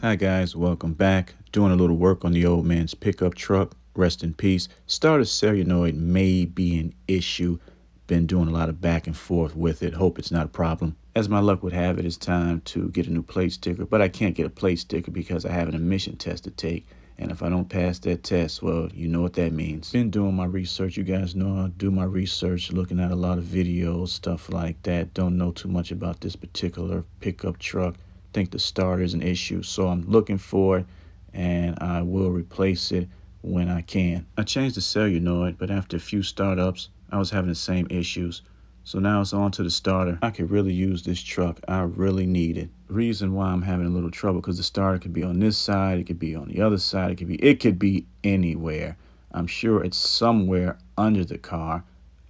Hi guys, welcome back. Doing a little work on the old man's pickup truck. Rest in peace. Starter solenoid may be an issue. Been doing a lot of back and forth with it. Hope it's not a problem. As my luck would have it, it's time to get a new plate sticker, but I can't get a plate sticker because I have an emission test to take. And if I don't pass that test, well, you know what that means. Been doing my research. You guys know I do my research, looking at a lot of videos, stuff like that. Don't know too much about this particular pickup truck. Think the starter is an issue, so I'm looking for it, and I will replace it when I can. I changed the solenoid, but after a few startups, I was having the same issues. So now it's on to the starter. I could really use this truck. I really need it. The reason why I'm having a little trouble because the starter could be on this side, it could be on the other side, it could be anywhere. I'm sure it's somewhere under the car.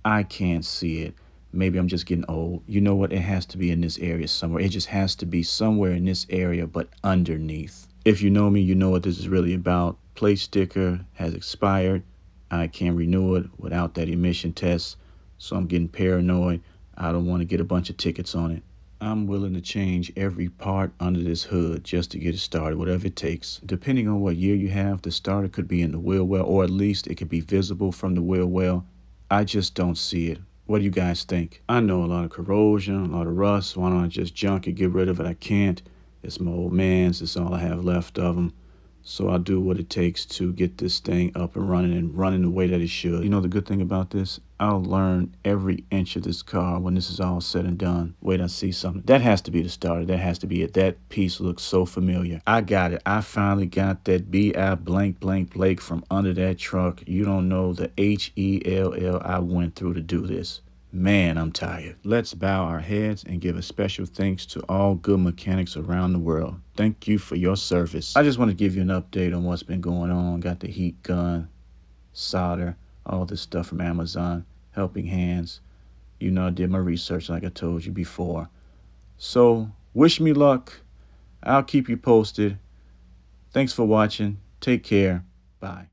I can't see it. Maybe I'm just getting old. You know what? It has to be in this area somewhere. It just has to be somewhere in this area, but underneath. If you know me, you know what this is really about. Plate sticker has expired. I can't renew it without that emission test. So I'm getting paranoid. I don't want to get a bunch of tickets on it. I'm willing to change every part under this hood just to get it started, whatever it takes. Depending on what year you have, the starter could be in the wheel well, or at least it could be visible from the wheel well. I just don't see it. What do you guys think? I know a lot of corrosion, a lot of rust. Why don't I just junk it, get rid of it? I can't. It's my old man's. It's all I have left of them. So I'll do what it takes to get this thing up and running the way that it should. You know the good thing about this? I'll learn every inch of this car when this is all said and done. Wait, I see something. That has to be the starter. That has to be it. That piece looks so familiar. I got it. I finally got that B.I. blank blank Blake from under that truck. You don't know the H-E-L-L I went through to do this. Man, I'm tired. Let's bow our heads and give a special thanks to all good mechanics around the world. Thank you for your service. I just want to give you an update on what's been going on. Got the heat gun, solder, all this stuff from Amazon, helping hands. You know, I did my research like I told you before. So, wish me luck. I'll keep you posted. Thanks for watching. Take care. Bye.